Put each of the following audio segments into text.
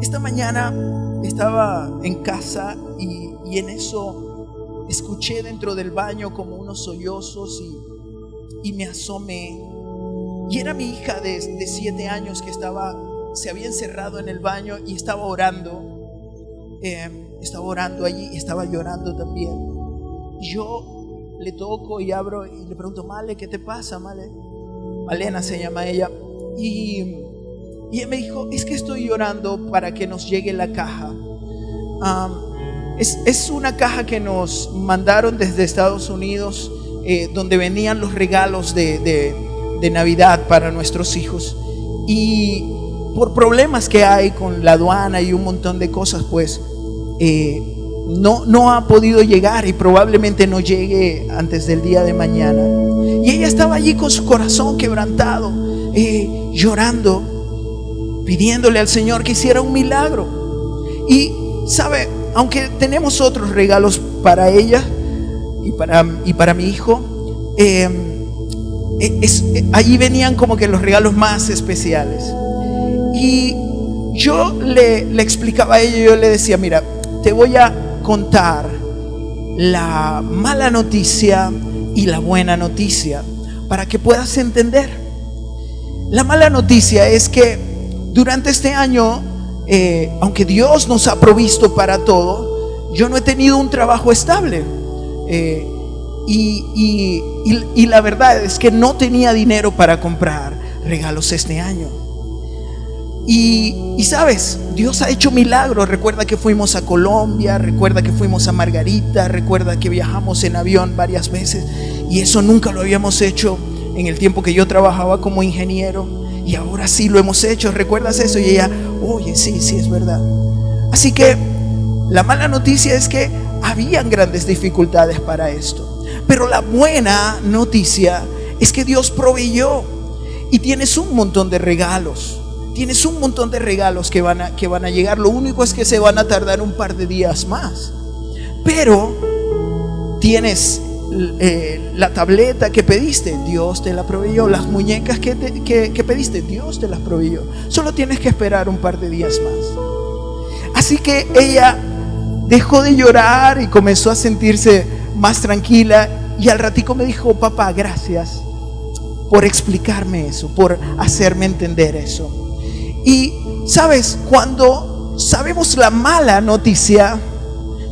Esta mañana estaba en casa y en eso escuché dentro del baño como unos sollozos y me asomé. Y era mi hija de 7 años que se había encerrado en el baño y estaba orando. Estaba orando allí y estaba llorando también. Yo le toco y abro y le pregunto: Male, ¿qué te pasa, Male? Malena se llama ella. Y ella me dijo: es que estoy llorando para que nos llegue la caja. Es una caja que nos mandaron desde Estados Unidos, donde venían los regalos de Navidad para nuestros hijos. Y por problemas que hay con la aduana y un montón de cosas, pues no ha podido llegar y probablemente no llegue antes del día de mañana. Y ella estaba allí con su corazón quebrantado, llorando, pidiéndole al Señor que hiciera un milagro. Y sabe, aunque tenemos otros regalos para ella y para mi hijo, allí venían como que los regalos más especiales. Y yo le explicaba a ella, yo le decía: mira, te voy a contar la mala noticia y la buena noticia para que puedas entender. La mala noticia es que durante este año, aunque Dios nos ha provisto para todo, yo no he tenido un trabajo estable, y la verdad es que no tenía dinero para comprar regalos este año. Y sabes, Dios ha hecho milagros. Recuerda que fuimos a Colombia, recuerda que fuimos a Margarita, recuerda que viajamos en avión varias veces, y eso nunca lo habíamos hecho en el tiempo que yo trabajaba como ingeniero, y ahora sí lo hemos hecho. ¿Recuerdas eso? Y ella: oye, sí, es verdad. Así que la mala noticia es que habían grandes dificultades para esto, pero la buena noticia es que Dios proveyó, y tienes un montón de regalos. Tienes un montón de regalos que van a llegar. Lo único es que se van a tardar un par de días más. Pero tienes la tableta que pediste, Dios te la proveyó. Las muñecas que pediste, Dios te las proveyó. Solo tienes que esperar un par de días más. Así que ella dejó de llorar y comenzó a sentirse más tranquila. Y al ratico me dijo: papá, gracias por explicarme eso, por hacerme entender eso. Y sabes, cuando sabemos la mala noticia,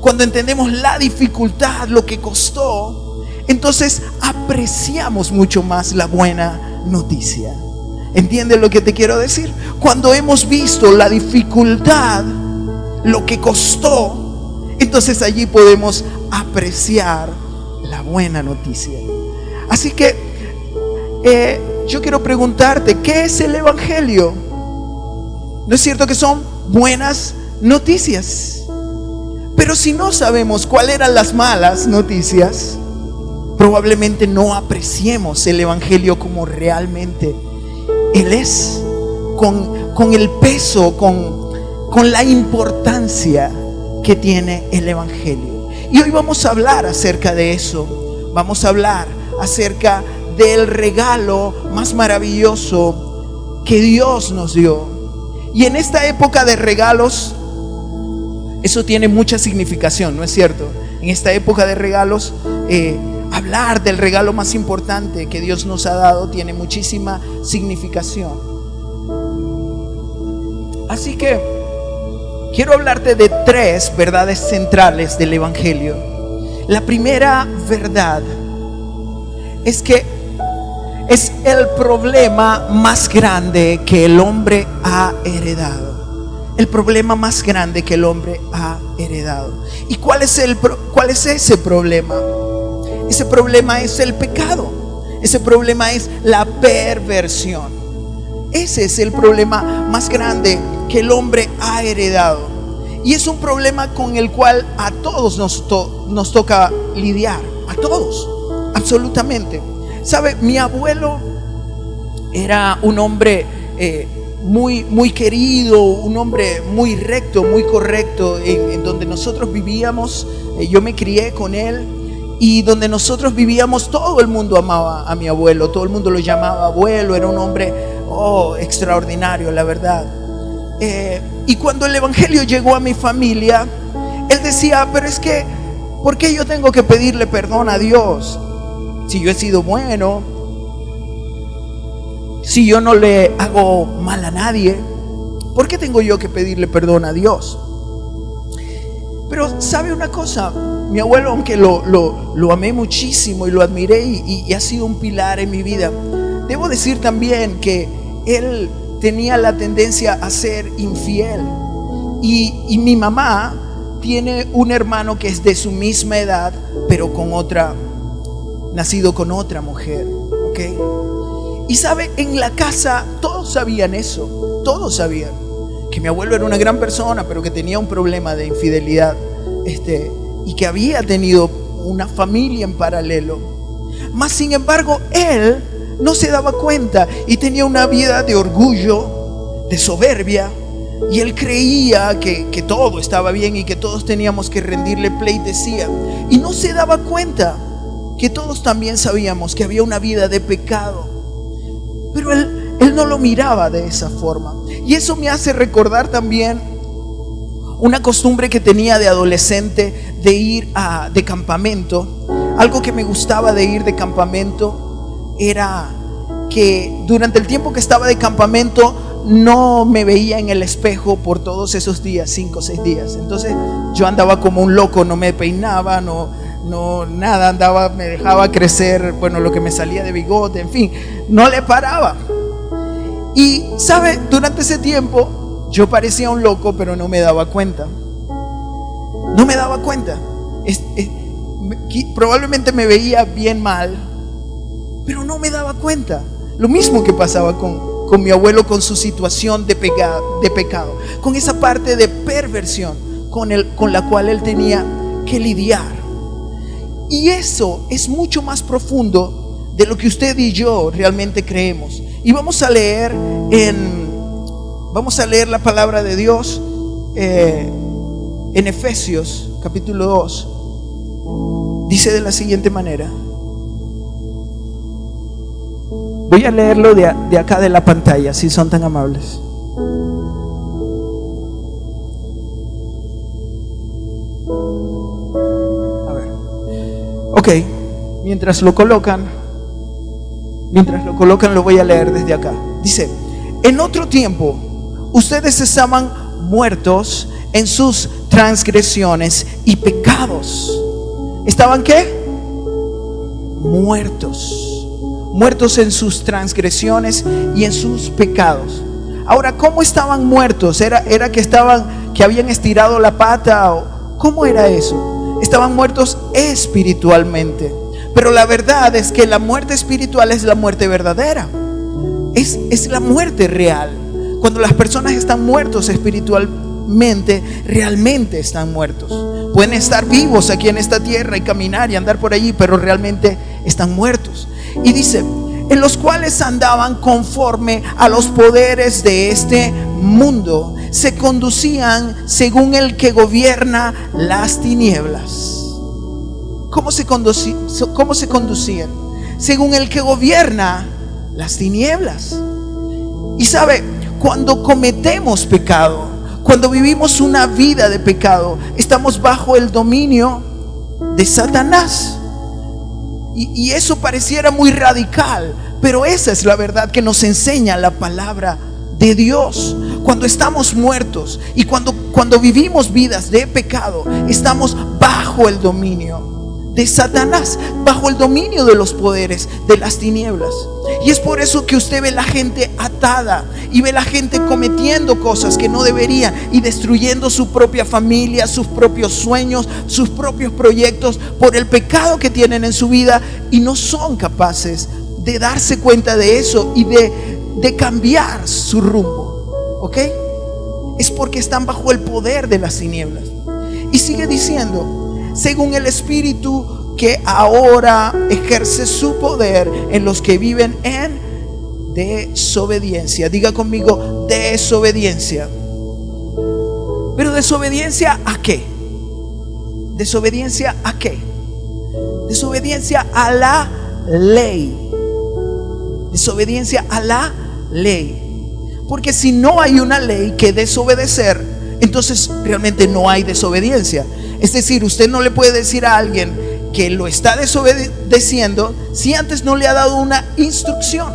cuando entendemos la dificultad, lo que costó, entonces apreciamos mucho más la buena noticia. ¿Entiendes lo que te quiero decir? Cuando hemos visto la dificultad, lo que costó, entonces allí podemos apreciar la buena noticia. Así que yo quiero preguntarte: ¿qué es el Evangelio? ¿No es cierto que son buenas noticias? Pero si no sabemos cuáles eran las malas noticias, probablemente no apreciemos el Evangelio como realmente Él es, con el peso, con la importancia que tiene el Evangelio. Y hoy vamos a hablar acerca de eso. Vamos a hablar acerca del regalo más maravilloso que Dios nos dio. Y en esta época de regalos, eso tiene mucha significación, ¿no es cierto? En esta época de regalos, hablar del regalo más importante que Dios nos ha dado tiene muchísima significación. Así que quiero hablarte de 3 verdades centrales del Evangelio. La primera verdad es que es el problema más grande que el hombre ha heredado. El problema más grande que el hombre ha heredado. ¿Y cuál es ese problema? Ese problema es el pecado. Ese problema es la perversión. Ese es el problema más grande que el hombre ha heredado. Y es un problema con el cual a todos nos toca lidiar. A todos, absolutamente. ¿Sabe? Mi abuelo era un hombre muy querido, un hombre muy recto, muy correcto. En donde nosotros vivíamos, yo me crié con él, y donde nosotros vivíamos todo el mundo amaba a mi abuelo, todo el mundo lo llamaba abuelo. Era un hombre extraordinario, la verdad. Y cuando el evangelio llegó a mi familia, él decía, pero es que, ¿por qué yo tengo que pedirle perdón a Dios? Si yo he sido bueno, si yo no le hago mal a nadie, ¿por qué tengo yo que pedirle perdón a Dios? Pero ¿sabe una cosa? Mi abuelo, aunque lo amé muchísimo y lo admiré y ha sido un pilar en mi vida, debo decir también que él tenía la tendencia a ser infiel. Y mi mamá tiene un hermano que es de su misma edad, pero nacido con otra mujer, ¿ok? Y sabe, en la casa todos sabían eso, todos sabían que mi abuelo era una gran persona, pero que tenía un problema de infidelidad, y que había tenido una familia en paralelo. Mas sin embargo, él no se daba cuenta y tenía una vida de orgullo, de soberbia, y él creía que todo estaba bien y que todos teníamos que rendirle pleitesía, y no se daba cuenta que todos también sabíamos que había una vida de pecado, pero él no lo miraba de esa forma. Y eso me hace recordar también una costumbre que tenía de adolescente de ir de campamento. Algo que me gustaba de ir de campamento era que durante el tiempo que estaba de campamento no me veía en el espejo por todos esos días, 5 o 6 días. Entonces yo andaba como un loco, no me peinaba, no nada, me dejaba crecer, bueno, lo que me salía de bigote, en fin, no le paraba. Y sabe, durante ese tiempo yo parecía un loco, pero no me daba cuenta. No me daba cuenta. Probablemente me veía bien mal, pero no me daba cuenta. Lo mismo que pasaba con mi abuelo, con su situación de pecado, con esa parte de perversión con la cual él tenía que lidiar. Y eso es mucho más profundo de lo que usted y yo realmente creemos. Y vamos a leer la palabra de Dios en Efesios capítulo 2. Dice de la siguiente manera. Voy a leerlo de acá de la pantalla, si son tan amables. A ver. Ok, mientras lo colocan, lo voy a leer desde acá. Dice: en otro tiempo, ustedes estaban muertos en sus transgresiones y pecados. ¿Estaban qué? Muertos en sus transgresiones y en sus pecados. Ahora, ¿cómo estaban muertos? ¿Era que habían estirado la pata? ¿O cómo era eso? Estaban muertos espiritualmente. Pero la verdad es que la muerte espiritual es la muerte verdadera. Es la muerte real. Cuando las personas están muertos espiritualmente, realmente están muertos. Pueden estar vivos aquí en esta tierra y caminar y andar por allí, pero realmente están muertos. Y dice: en los cuales andaban conforme a los poderes de este mundo, se conducían según el que gobierna las tinieblas. ¿Cómo se conducían? Según el que gobierna las tinieblas. Y sabe, cuando cometemos pecado, cuando vivimos una vida de pecado, estamos bajo el dominio de Satanás. Y eso pareciera muy radical, pero esa es la verdad que nos enseña la palabra de Dios. Cuando estamos muertos y cuando vivimos vidas de pecado, estamos bajo el dominio de Satanás, bajo el dominio de los poderes de las tinieblas. Y es por eso que usted ve la gente atada y ve la gente cometiendo cosas que no deberían y destruyendo su propia familia, sus propios sueños, sus propios proyectos por el pecado que tienen en su vida, y no son capaces de darse cuenta de eso y de cambiar su rumbo. ¿Ok? Es porque están bajo el poder de las tinieblas. Y sigue diciendo: según el Espíritu que ahora ejerce su poder en los que viven en desobediencia. Diga conmigo: desobediencia. Pero ¿desobediencia a qué? ¿Desobediencia a qué? Desobediencia a la ley. Desobediencia a la ley. Porque si no hay una ley que desobedecer, entonces realmente no hay desobediencia. Es decir, usted no le puede decir a alguien que lo está desobedeciendo si antes no le ha dado una instrucción.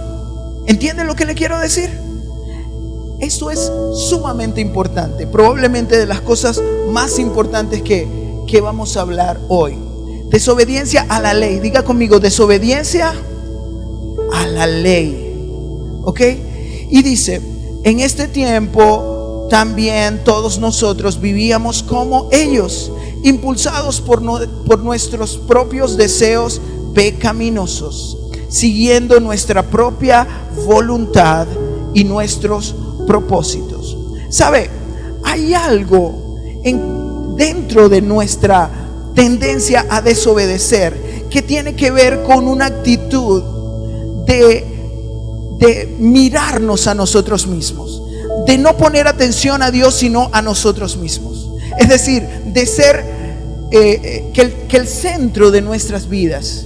¿Entiende lo que le quiero decir? Esto es sumamente importante, probablemente de las cosas más importantes que vamos a hablar hoy. Desobediencia a la ley. Diga conmigo, desobediencia a la ley. ¿Ok? Y dice, en este tiempo también todos nosotros vivíamos como ellos, impulsados por nuestros propios deseos pecaminosos, siguiendo nuestra propia voluntad y nuestros propósitos. ¿Sabe? Hay algo dentro de nuestra tendencia a desobedecer que tiene que ver con una actitud de mirarnos a nosotros mismos, de no poner atención a Dios sino a nosotros mismos. Es decir, de ser que el centro de nuestras vidas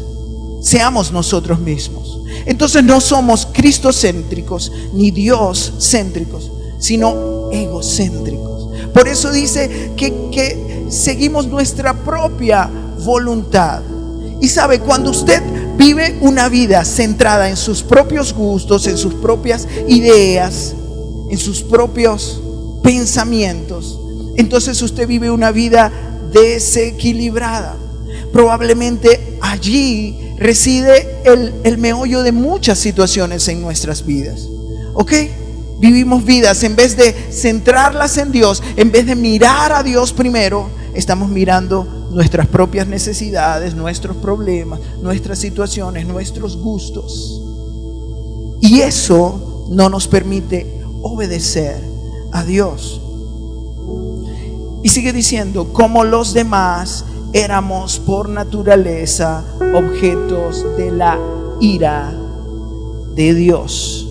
seamos nosotros mismos. Entonces no somos cristocéntricos ni Dios céntricos, sino egocéntricos. Por eso dice que seguimos nuestra propia voluntad. Y sabe, cuando usted vive una vida centrada en sus propios gustos, en sus propias ideas, en sus propios pensamientos, entonces usted vive una vida desequilibrada. Probablemente allí reside el meollo de muchas situaciones en nuestras vidas. ¿Ok? Vivimos vidas, en vez de centrarlas en Dios, en vez de mirar a Dios primero, estamos mirando nuestras propias necesidades, nuestros problemas, nuestras situaciones, nuestros gustos. Y eso no nos permite obedecer a Dios. Y sigue diciendo, como los demás éramos por naturaleza objetos de la ira de Dios.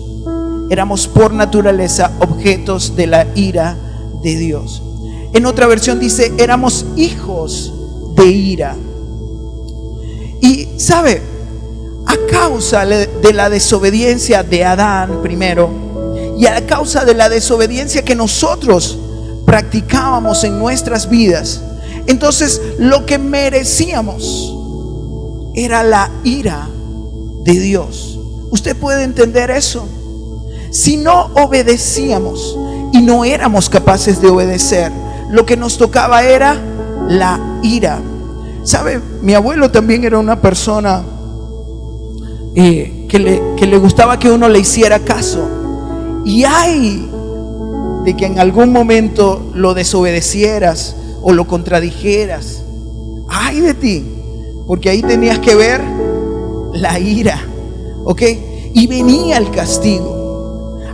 Éramos por naturaleza objetos de la ira de Dios. En otra versión dice, éramos hijos de ira. Y sabe, a causa de la desobediencia de Adán primero, y a causa de la desobediencia que nosotros practicábamos en nuestras vidas, entonces lo que merecíamos era la ira de Dios. ¿Usted puede entender eso? Si no obedecíamos y no éramos capaces de obedecer, lo que nos tocaba era la ira. ¿Sabe? Mi abuelo también era una persona que le gustaba que uno le hiciera caso. Y ay de que en algún momento lo desobedecieras o lo contradijeras. Ay de ti, porque ahí tenías que ver la ira, ¿ok? Y venía el castigo.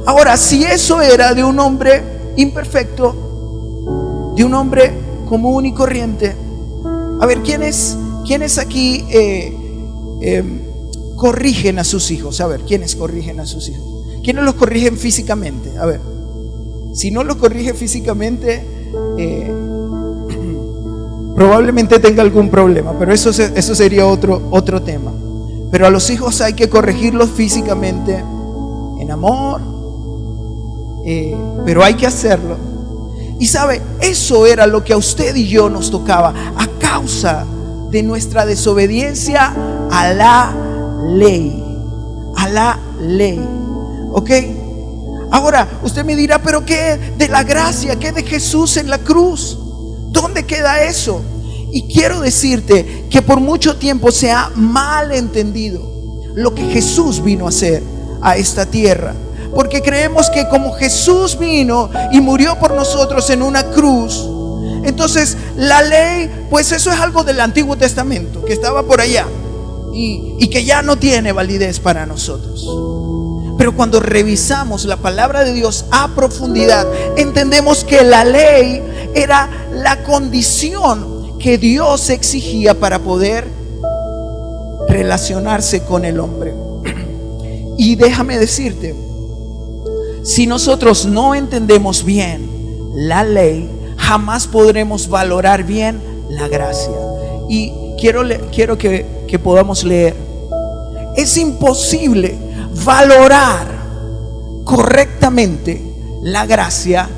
Ahora, si eso era de un hombre imperfecto, de un hombre común y corriente, a ver, ¿quiénes aquí corrigen a sus hijos? A ver, ¿quiénes corrigen a sus hijos? ¿Quiénes los corrigen físicamente? A ver, si no los corrige físicamente, probablemente tenga algún problema, pero eso sería otro tema. Pero a los hijos hay que corregirlos físicamente, en amor, pero hay que hacerlo. Y sabe, eso era lo que a usted y yo nos tocaba, a causa de nuestra desobediencia a la ley. A la ley. ¿Ok? Ahora, usted me dirá, ¿pero qué de la gracia? ¿Qué de Jesús en la cruz? ¿Dónde queda eso? Y quiero decirte que por mucho tiempo se ha mal entendido lo que Jesús vino a hacer a esta tierra. Porque creemos que como Jesús vino y murió por nosotros en una cruz, entonces la ley, pues eso es algo del Antiguo Testamento que estaba por allá y que ya no tiene validez para nosotros. Pero cuando revisamos la palabra de Dios a profundidad, entendemos que la ley era la condición que Dios exigía para poder relacionarse con el hombre. Y déjame decirte, si nosotros no entendemos bien la ley, jamás podremos valorar bien la gracia. Y quiero que podamos leer. Es imposible valorar correctamente la gracia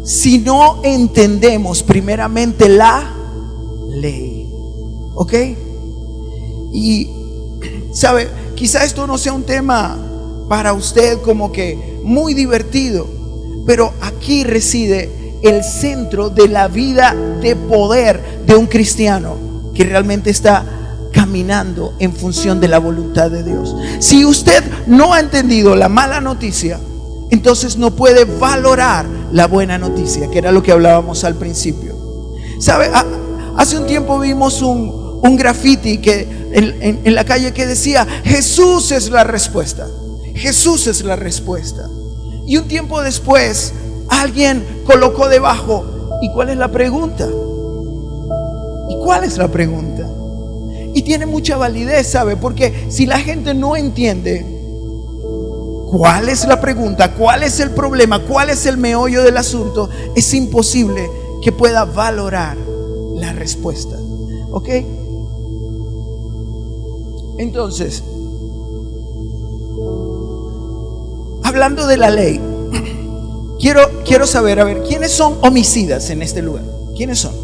si no entendemos primeramente la ley. ¿Ok? Y, ¿sabe? Quizá esto no sea un tema para usted como que muy divertido, pero aquí reside el centro de la vida de poder de un cristiano que realmente está caminando en función de la voluntad de Dios. Si usted no ha entendido la mala noticia, entonces no puede valorar la buena noticia, que era lo que hablábamos al principio. ¿Sabe? Hace un tiempo vimos un graffiti que en la calle que decía: Jesús es la respuesta. Jesús es la respuesta. Y un tiempo después alguien colocó debajo: ¿y cuál es la pregunta? ¿Y cuál es la pregunta? Y tiene mucha validez, ¿sabe? Porque si la gente no entiende cuál es la pregunta, cuál es el problema, cuál es el meollo del asunto, es imposible que pueda valorar la respuesta. ¿Ok? Entonces, hablando de la ley, quiero saber, a ver, ¿quiénes son homicidas en este lugar? ¿Quiénes son?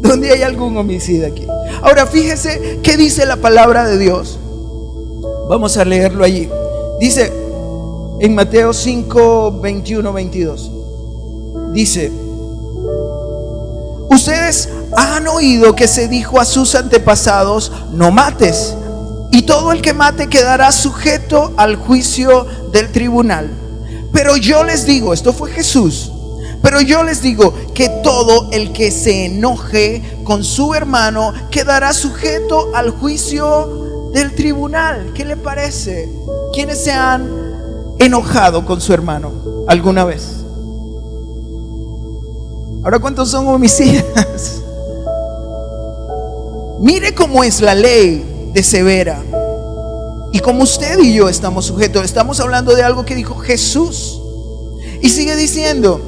¿Dónde hay algún homicida aquí? Ahora fíjese qué dice la palabra de Dios. Vamos a leerlo allí. Dice en Mateo 5, 21, 22. Dice: ustedes han oído que se dijo a sus antepasados: no mates, y todo el que mate quedará sujeto al juicio del tribunal. Pero yo les digo, esto fue Jesús, pero yo les digo que todo el que se enoje con su hermano quedará sujeto al juicio del tribunal. ¿Qué le parece? ¿Quiénes se han enojado con su hermano alguna vez? Ahora, ¿cuántos son homicidas? Mire cómo es la ley de severa. Y como usted y yo estamos sujetos, estamos hablando de algo que dijo Jesús. Y sigue diciendo: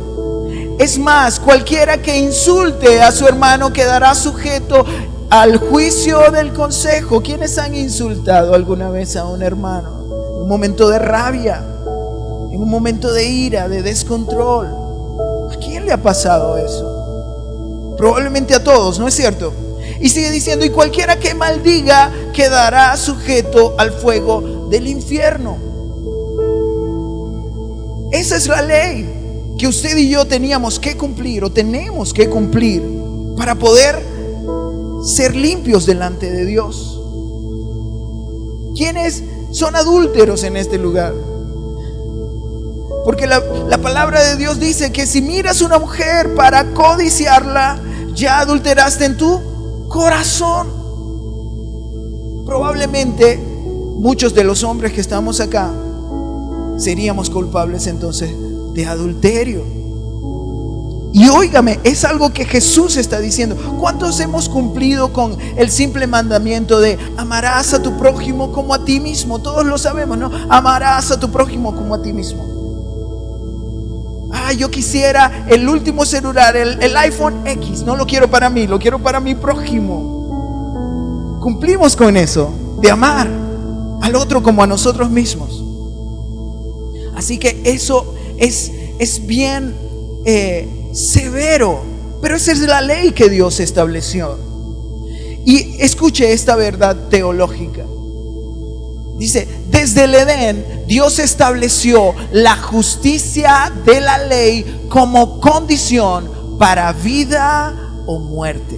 es más, cualquiera que insulte a su hermano quedará sujeto al juicio del consejo. ¿Quiénes han insultado alguna vez a un hermano? En un momento de rabia, en un momento de ira, de descontrol. ¿A quién le ha pasado eso? Probablemente a todos, ¿no es cierto? Y sigue diciendo: y cualquiera que maldiga quedará sujeto al fuego del infierno. Esa es la ley que usted y yo teníamos que cumplir, o tenemos que cumplir, para poder ser limpios delante de Dios. ¿Quiénes son adúlteros en este lugar? Porque la palabra de Dios dice que si miras a una mujer para codiciarla, ya adulteraste en tu corazón. Probablemente muchos de los hombres que estamos acá seríamos culpables entonces de adulterio. Y óigame, es algo que Jesús está diciendo. ¿Cuántos hemos cumplido con el simple mandamiento de amarás a tu prójimo como a ti mismo? Todos lo sabemos, ¿no? Amarás a tu prójimo como a ti mismo. Yo quisiera el último celular, el iPhone X. No lo quiero para mí, lo quiero para mi prójimo. Cumplimos con eso, de amar al otro como a nosotros mismos. Así que eso es bien severo, pero esa es la ley que Dios estableció. Y escuche esta verdad teológica. Dice: desde el Edén Dios estableció la justicia de la ley como condición para vida o muerte.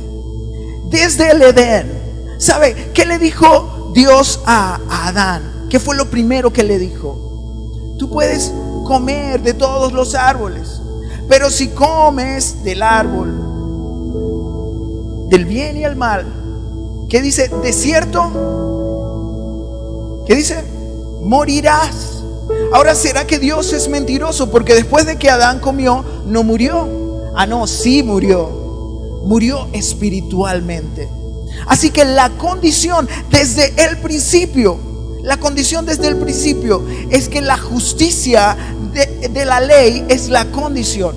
Desde el Edén. ¿Sabe qué le dijo Dios a Adán? ¿Qué fue lo primero que le dijo? Tú puedes comer de todos los árboles, pero si comes del árbol del bien y el mal, ¿qué dice? De cierto, ¿qué dice? Morirás. Ahora, ¿será que Dios es mentiroso? Porque después de que Adán comió, no murió. No, sí murió. Murió espiritualmente. Así que la condición desde el principio, es que la justicia de la ley es la condición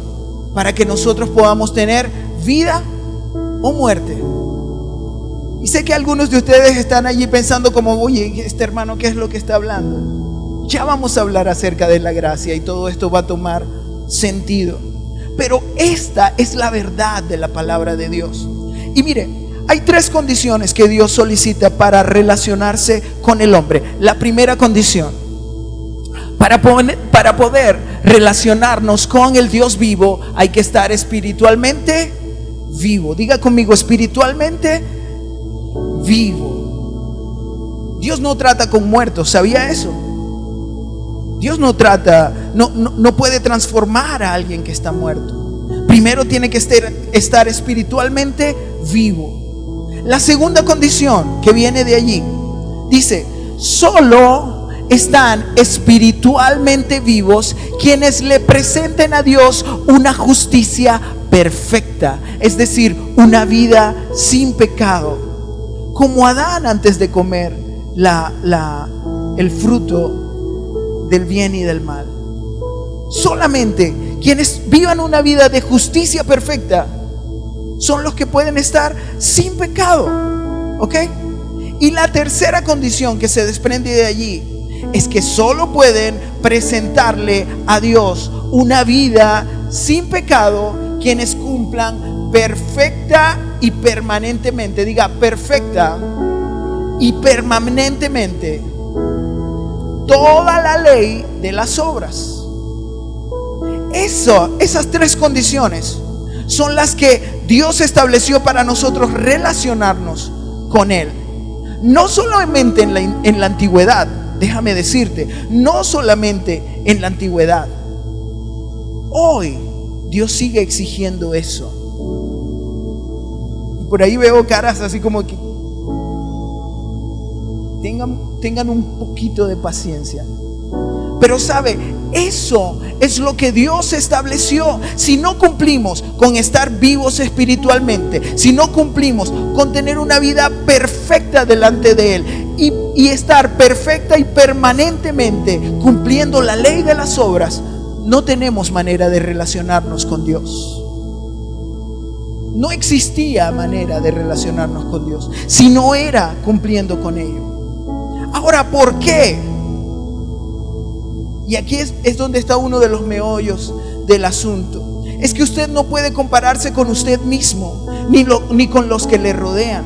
para que nosotros podamos tener vida o muerte. Y sé que algunos de ustedes están allí pensando como: oye, este hermano, ¿qué es lo que está hablando? Ya vamos a hablar acerca de la gracia y todo esto va a tomar sentido. Pero esta es la verdad de la palabra de Dios. Y mire, hay 3 condiciones que Dios solicita para relacionarse con el hombre. La primera condición, para poder relacionarnos con el Dios vivo, hay que estar espiritualmente vivo. Diga conmigo, espiritualmente vivo. Dios no trata con muertos, ¿sabía eso? Dios no puede transformar a alguien que está muerto. Primero tiene que estar espiritualmente vivo. La segunda condición que viene de allí dice: solo están espiritualmente vivos quienes le presenten a Dios una justicia perfecta, es decir, una vida sin pecado, como Adán antes de comer el fruto del bien y del mal. Solamente quienes vivan una vida de justicia perfecta son los que pueden estar sin pecado, ¿ok? Y la tercera condición que se desprende de allí es que solo pueden presentarle a Dios una vida sin pecado quienes cumplan perfecta y permanentemente, diga perfecta y permanentemente, toda la ley de las obras. Esas 3 condiciones son las que Dios estableció para nosotros relacionarnos con Él. No solamente en la antigüedad, déjame decirte, no solamente en la antigüedad. Hoy Dios sigue exigiendo eso. Y por ahí veo caras así como que tengan un poquito de paciencia. Pero sabe, eso es lo que Dios estableció. Si no cumplimos con estar vivos espiritualmente, si no cumplimos con tener una vida perfecta delante de Él y estar perfecta y permanentemente cumpliendo la ley de las obras, no tenemos manera de relacionarnos con Dios. No existía manera de relacionarnos con Dios si no era cumpliendo con ello. Ahora, ¿por qué? Y aquí es donde está uno de los meollos del asunto. Es que usted no puede compararse con usted mismo, ni con los que le rodean.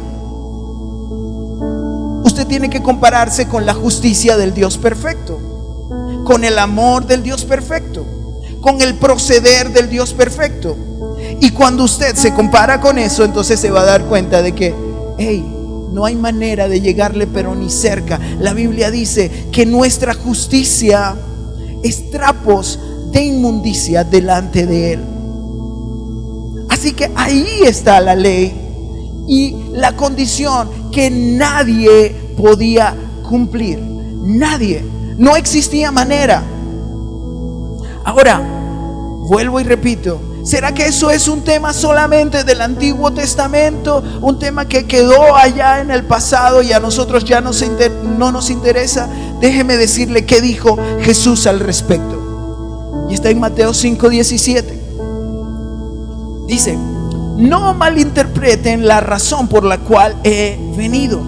Usted tiene que compararse con la justicia del Dios perfecto, con el amor del Dios perfecto, con el proceder del Dios perfecto. Y cuando usted se compara con eso, entonces se va a dar cuenta de que, no hay manera de llegarle, pero ni cerca. La Biblia dice que nuestra justicia es trapos de inmundicia delante de Él. Así que ahí está la ley y la condición que nadie podía cumplir. Nadie. No existía manera. Ahora, vuelvo y repito, ¿será que eso es un tema solamente del Antiguo Testamento? Un tema que quedó allá en el pasado y a nosotros ya no nos interesa. Déjeme decirle qué dijo Jesús al respecto. Y está en Mateo 5:17. Dice: no malinterpreten la razón por la cual he venido.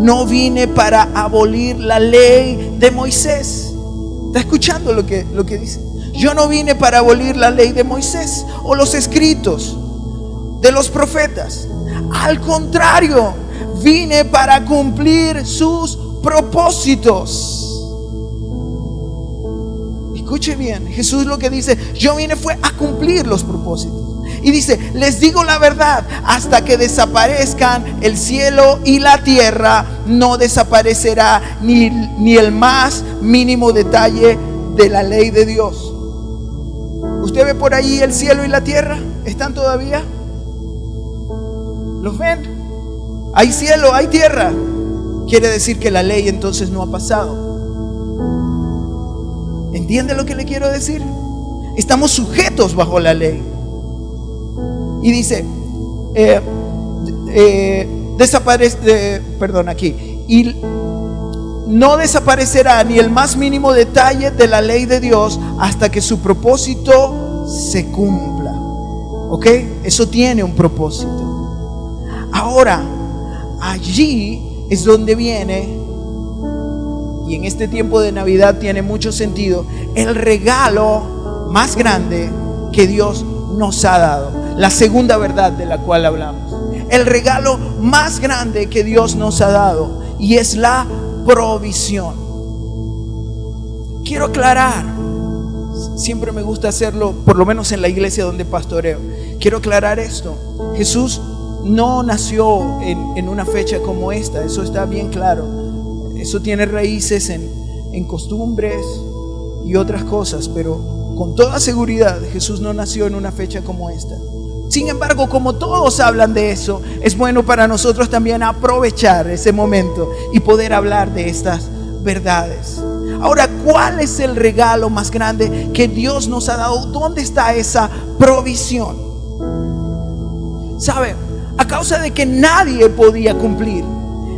No vine para abolir la ley de Moisés. ¿Está escuchando lo que dice? Yo no vine para abolir la ley de Moisés o los escritos de los profetas. Al contrario, vine para cumplir sus propósitos. Escuche bien, Jesús lo que dice: yo vine fue a cumplir los propósitos. Y dice: les digo la verdad, hasta que desaparezcan el cielo y la tierra, no desaparecerá ni el más mínimo detalle de la ley de Dios. ¿Usted ve por ahí el cielo y la tierra? ¿Están todavía? ¿Los ven? Hay cielo, hay tierra. Quiere decir que la ley entonces no ha pasado. ¿Entiende lo que le quiero decir? Estamos sujetos bajo la ley. Y dice, y no desaparecerá ni el más mínimo detalle de la ley de Dios hasta que su propósito se cumpla. ¿Ok? Eso tiene un propósito. Ahora, allí es donde viene y en este tiempo de Navidad tiene mucho sentido, el regalo más grande que Dios nos ha dado. La segunda verdad de la cual hablamos. El regalo más grande que Dios nos ha dado, y es la provisión. Quiero aclarar, siempre me gusta hacerlo, por lo menos en la iglesia donde pastoreo. Quiero aclarar esto. Jesús no nació en una fecha como esta, eso está bien claro. Eso tiene raíces en costumbres y otras cosas, pero con toda seguridad Jesús no nació en una fecha como esta. Sin embargo, como todos hablan de eso, es bueno para nosotros también aprovechar ese momento y poder hablar de estas verdades. Ahora, ¿cuál es el regalo más grande que Dios nos ha dado? ¿Dónde está esa provisión? ¿Sabe? A causa de que nadie podía cumplir,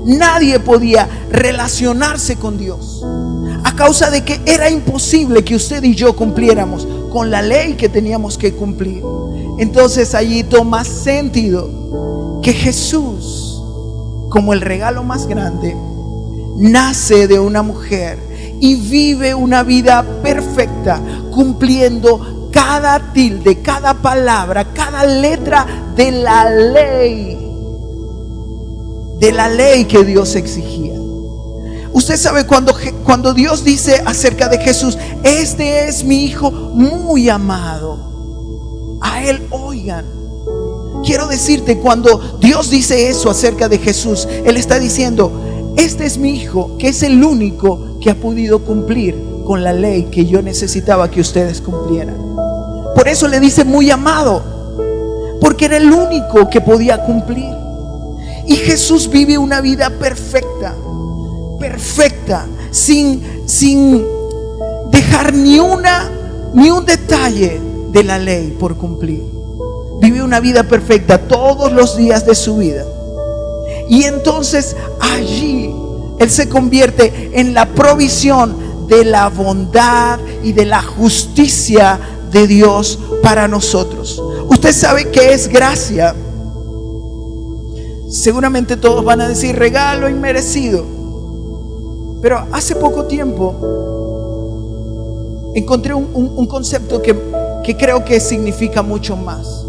nadie podía relacionarse con Dios, a causa de que era imposible que usted y yo cumpliéramos con la ley que teníamos que cumplir. Entonces allí toma sentido que Jesús, como el regalo más grande, nace de una mujer y vive una vida perfecta, cumpliendo cada tilde, cada palabra, cada letra de la ley que Dios exigía. Usted sabe, cuando Dios dice acerca de Jesús: este es mi hijo muy amado, a él oigan. Quiero decirte, cuando Dios dice eso acerca de Jesús, Él está diciendo: este es mi hijo, que es el único que ha podido cumplir con la ley que yo necesitaba que ustedes cumplieran. Por eso le dice muy amado, porque era el único que podía cumplir. Y Jesús vive una vida perfecta, sin dejar ni un detalle de la ley por cumplir. Vive una vida perfecta todos los días de su vida. Y entonces allí Él se convierte en la provisión de la bondad y de la justicia de Dios para nosotros. Usted sabe qué es gracia. Seguramente todos van a decir regalo inmerecido. Pero hace poco tiempo encontré un concepto que creo que significa mucho más.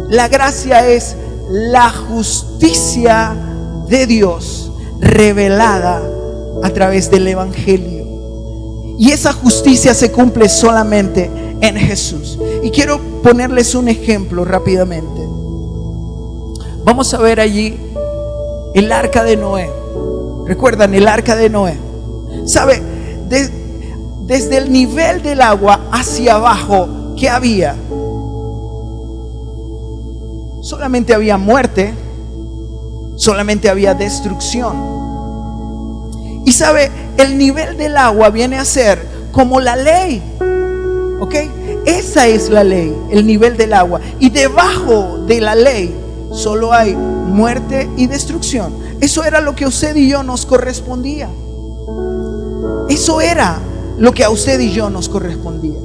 La gracia es la justicia de Dios revelada a través del Evangelio. Y esa justicia se cumple solamente en Jesús. Y quiero ponerles un ejemplo rápidamente. Vamos a ver allí el arca de Noé. ¿Recuerdan el arca de Noé? ¿Sabe? Desde el nivel del agua hacia abajo, ¿qué había? Solamente había muerte, solamente había destrucción. Y sabe, el nivel del agua viene a ser como la ley, ¿ok? Esa es la ley, el nivel del agua. Y debajo de la ley solo hay muerte y destrucción. Eso era lo que a usted y yo nos correspondía. Eso era lo que a usted y yo nos correspondía.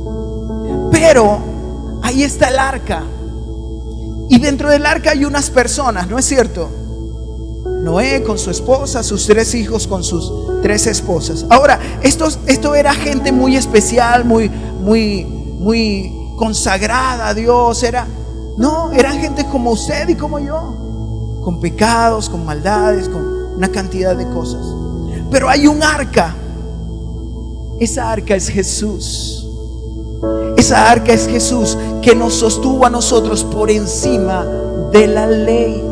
Pero ahí está el arca. Y dentro del arca hay unas personas, ¿no es cierto? Noé con su esposa, sus 3 hijos con sus 3 esposas. Ahora, esto era gente muy especial, muy consagrada a Dios. Eran gente como usted y como yo, con pecados, con maldades, con una cantidad de cosas. Pero hay un arca. Esa arca es Jesús. Esa arca es Jesús, que nos sostuvo a nosotros por encima de la ley.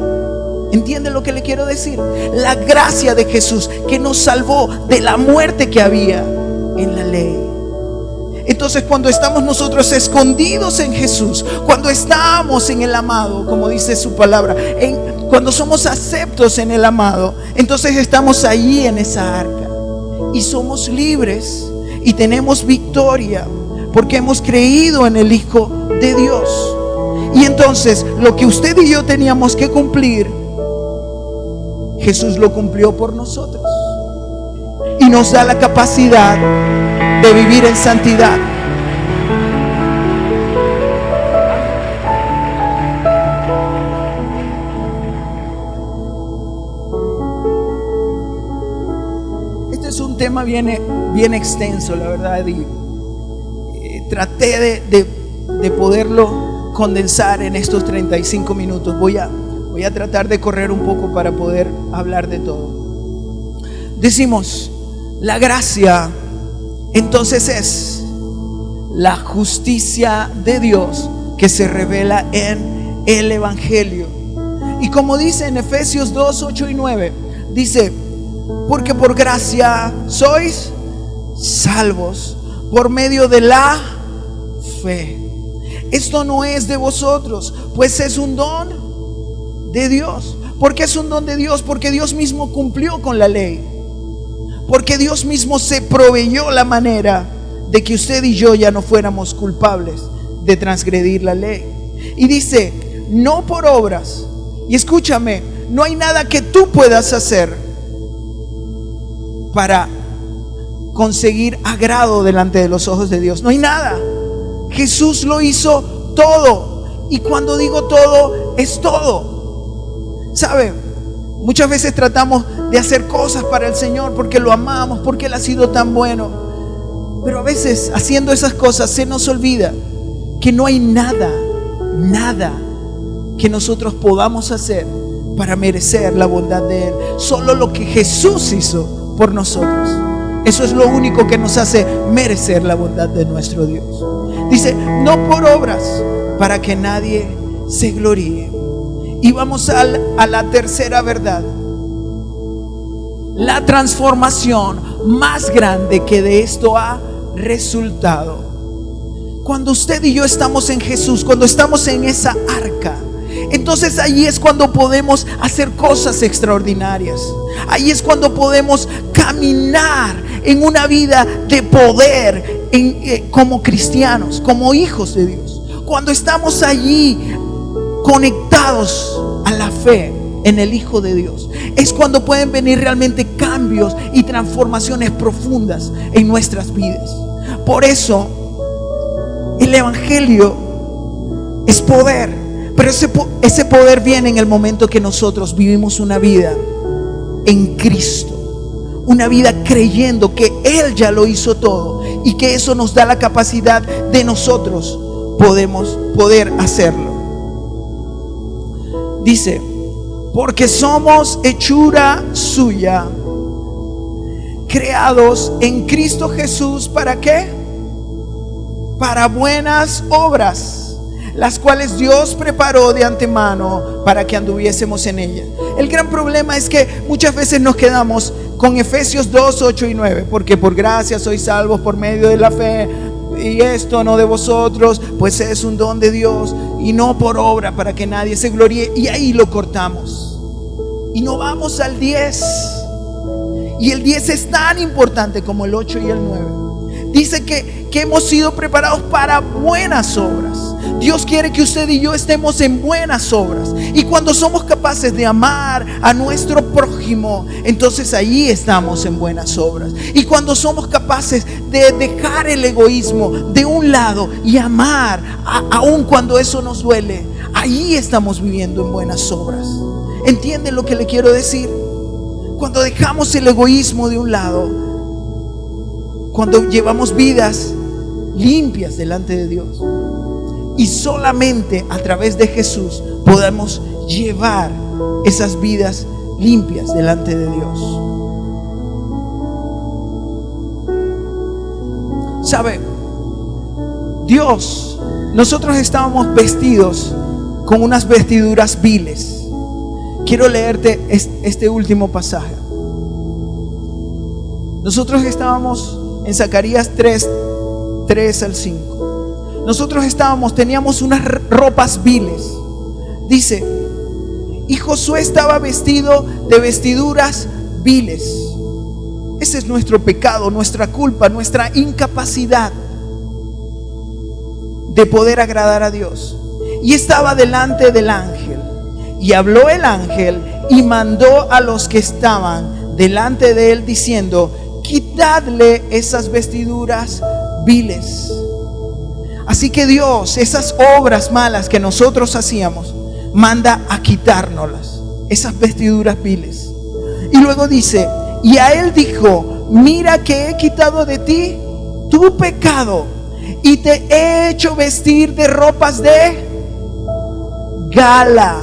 ¿Entiende lo que le quiero decir? La gracia de Jesús, que nos salvó de la muerte que había en la ley. Entonces, cuando estamos nosotros escondidos en Jesús, cuando estamos en el amado, como dice su palabra, cuando somos aceptos en el amado, entonces estamos allí en esa arca y somos libres y tenemos victoria, porque hemos creído en el Hijo de Dios. Y entonces lo que usted y yo teníamos que cumplir, Jesús lo cumplió por nosotros. Y nos da la capacidad de vivir en santidad. tema bien extenso, la verdad, y traté de poderlo condensar en estos 35 minutos. Voy a tratar de correr un poco para poder hablar de todo. Decimos, la gracia entonces es la justicia de Dios que se revela en el Evangelio. Y como dice en Efesios 2, 8 y 9, dice: porque por gracia sois salvos por medio de la fe. Esto no es de vosotros, pues es un don de Dios. ¿Por qué es un don de Dios? Porque Dios mismo cumplió con la ley. Porque Dios mismo se proveyó la manera de que usted y yo ya no fuéramos culpables de transgredir la ley. Y dice, no por obras. Y escúchame, no hay nada que tú puedas hacer para conseguir agrado delante de los ojos de Dios. No hay nada. Jesús lo hizo todo. Y cuando digo todo, es todo. ¿Sabe? Muchas veces tratamos de hacer cosas para el Señor porque lo amamos, porque Él ha sido tan bueno. Pero a veces haciendo esas cosas se nos olvida que no hay nada que nosotros podamos hacer para merecer la bondad de Él. Solo lo que Jesús hizo por nosotros. Eso es lo único que nos hace merecer la bondad de nuestro Dios. Dice, no por obras, para que nadie se gloríe. Y vamos a la tercera verdad. La transformación más grande que de esto ha resultado. Cuando usted y yo estamos en Jesús, cuando estamos en esa arca, entonces ahí es cuando podemos hacer cosas extraordinarias. Ahí es cuando podemos caminar en una vida de poder como cristianos, como hijos de Dios. Cuando estamos allí conectados a la fe en el Hijo de Dios, es cuando pueden venir realmente cambios y transformaciones profundas en nuestras vidas. Por eso el Evangelio es poder, pero ese poder viene en el momento que nosotros vivimos una vida en Cristo, una vida creyendo que Él ya lo hizo todo y que eso nos da la capacidad de nosotros poder hacerlo. Dice, porque somos hechura suya, creados en Cristo Jesús, ¿para qué? Para buenas obras, las cuales Dios preparó de antemano para que anduviésemos en ellas. El gran problema es que muchas veces nos quedamos con Efesios 2, 8 y 9, porque por gracia sois salvos por medio de la fe, y esto no de vosotros, pues es un don de Dios, y no por obra, para que nadie se gloríe. Y ahí lo cortamos y no vamos al 10. Y el 10 es tan importante como el 8 y el 9. Dice que hemos sido preparados para buenas obras. Dios quiere que usted y yo estemos en buenas obras. Y cuando somos capaces de amar a nuestro prójimo, entonces ahí estamos en buenas obras. Y cuando somos capaces de dejar el egoísmo de un lado y amar, aun cuando eso nos duele, ahí estamos viviendo en buenas obras. ¿Entiende lo que le quiero decir? Cuando dejamos el egoísmo de un lado, cuando llevamos vidas limpias delante de Dios, y solamente a través de Jesús podemos llevar esas vidas limpias delante de Dios. ¿Sabe? Dios, nosotros estábamos vestidos con unas vestiduras viles. Quiero leerte este último pasaje. Nosotros estábamos en Zacarías 3 al 5. Nosotros teníamos unas ropas viles. Dice, y Josué estaba vestido de vestiduras viles. Ese es nuestro pecado, nuestra culpa, nuestra incapacidad de poder agradar a Dios. Y estaba delante del ángel. Y habló el ángel y mandó a los que estaban delante de él diciendo, quitadle esas vestiduras viles. Así que Dios, esas obras malas que nosotros hacíamos, manda a quitárnoslas, esas vestiduras viles. Y luego dice, y a él dijo, mira que he quitado de ti tu pecado y te he hecho vestir de ropas de gala.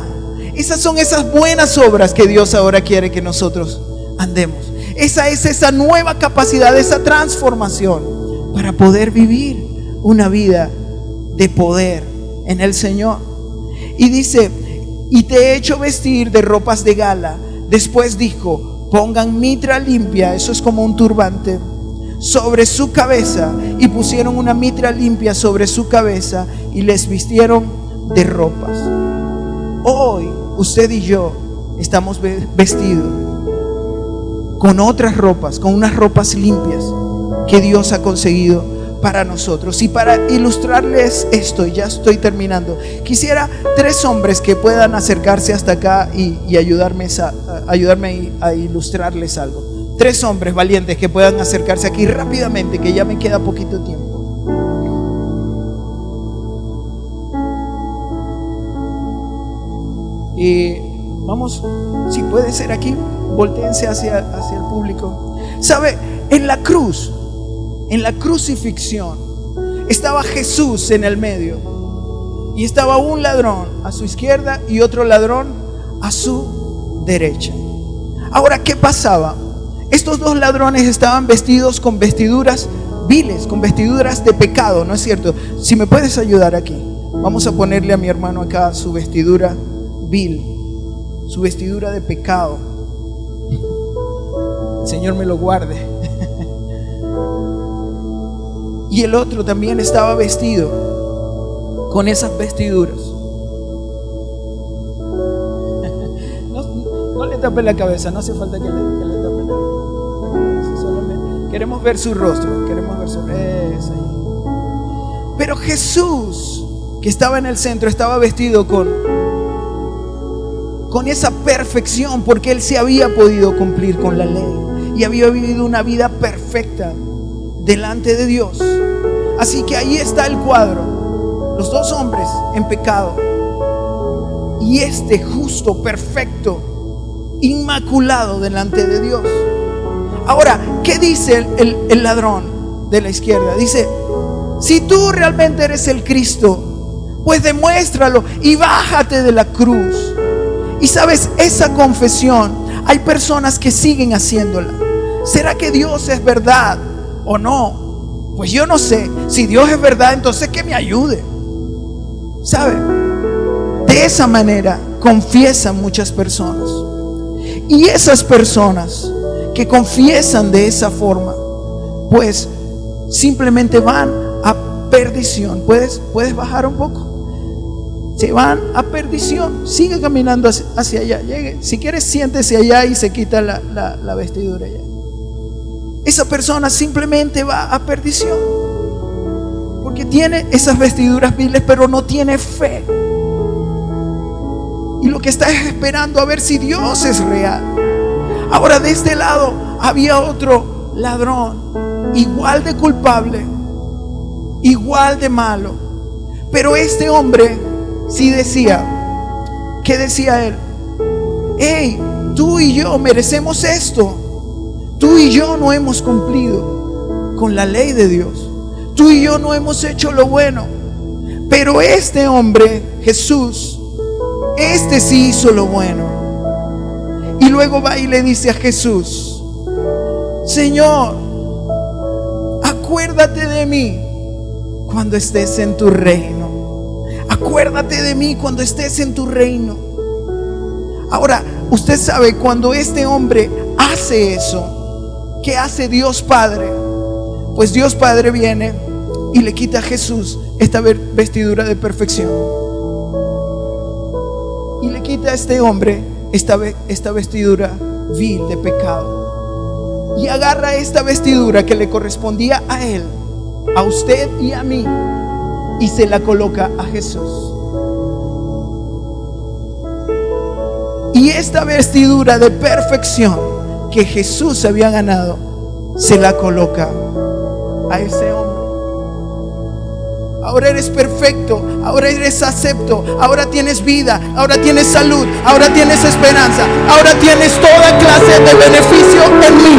Esas son esas buenas obras que Dios ahora quiere que nosotros andemos. Esa es esa nueva capacidad, esa transformación para poder vivir una vida de poder en el Señor. Y dice, y te he hecho vestir de ropas de gala. Después dijo, pongan mitra limpia, eso es como un turbante, sobre su cabeza, y pusieron una mitra limpia sobre su cabeza y les vistieron de ropas. Hoy usted y yo estamos vestidos con otras ropas, con unas ropas limpias que Dios ha conseguido para nosotros. Y para ilustrarles esto, y ya estoy terminando, quisiera 3 hombres que puedan acercarse hasta acá y ayudarme a ilustrarles algo. 3 hombres valientes que puedan acercarse aquí rápidamente, que ya me queda poquito tiempo. Y vamos, si puede ser aquí, voltéense hacia el público. ¿Sabe? En la cruz, en la crucifixión, estaba Jesús en el medio, y estaba un ladrón a su izquierda y otro ladrón a su derecha. Ahora, ¿qué pasaba? Estos 2 ladrones estaban vestidos con vestiduras viles, con vestiduras de pecado, ¿no es cierto? Si me puedes ayudar aquí, vamos a ponerle a mi hermano acá su vestidura vil, su vestidura de pecado. El Señor me lo guarde. Y el otro también estaba vestido con esas vestiduras. No le tape la cabeza, no hace falta que le tape la cabeza. Solamente queremos ver su rostro, queremos ver su rostro. Pero Jesús, que estaba en el centro, estaba vestido con esa perfección, porque Él se había podido cumplir con la ley y había vivido una vida perfecta delante de Dios. Así que ahí está el cuadro, los 2 hombres en pecado y este justo, perfecto, inmaculado delante de Dios. Ahora, ¿qué dice el ladrón de la izquierda? Dice, si tú realmente eres el Cristo, pues demuéstralo y bájate de la cruz. Y sabes, esa confesión, hay personas que siguen haciéndola. ¿Será que Dios es verdad o no? Pues yo no sé. Si Dios es verdad, entonces que me ayude. ¿Sabe? De esa manera confiesan muchas personas. Y esas personas que confiesan de esa forma, pues simplemente van a perdición. ¿Puedes bajar un poco? Se van a perdición. Sigue caminando hacia allá. Llegue. Si quieres, siéntese allá y se quita la vestidura allá. Esa persona simplemente va a perdición, porque tiene esas vestiduras viles, pero no tiene fe. Y lo que está es esperando a ver si Dios es real. Ahora, de este lado había otro ladrón, igual de culpable, igual de malo. Pero este hombre sí decía, ¿qué decía él? Hey, tú y yo merecemos esto. Tú y yo no hemos cumplido con la ley de Dios. Tú y yo no hemos hecho lo bueno. Pero este hombre, Jesús, este sí hizo lo bueno. Y luego va y le dice a Jesús, Señor, acuérdate de mí cuando estés en tu reino. Acuérdate de mí cuando estés en tu reino. Ahora, usted sabe, cuando este hombre hace eso, ¿qué hace Dios Padre? Pues Dios Padre viene y le quita a Jesús esta vestidura de perfección y le quita a este hombre esta vestidura vil de pecado, y agarra esta vestidura que le correspondía a él, a usted y a mí, y se la coloca a Jesús. Y esta vestidura de perfección que Jesús había ganado, se la coloca a ese hombre. Ahora eres perfecto, ahora eres acepto, ahora tienes vida, ahora tienes salud, ahora tienes esperanza, ahora tienes toda clase de beneficio en mí.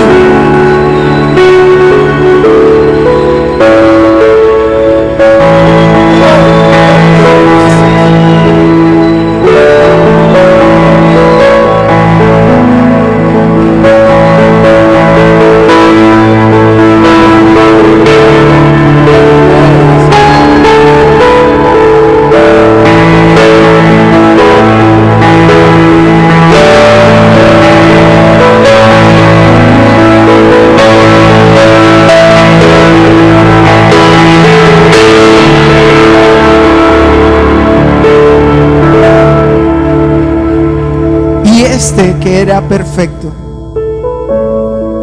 que era perfecto,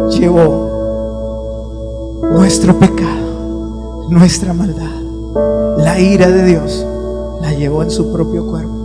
llevó nuestro pecado, nuestra maldad, la ira de Dios, la llevó en su propio cuerpo.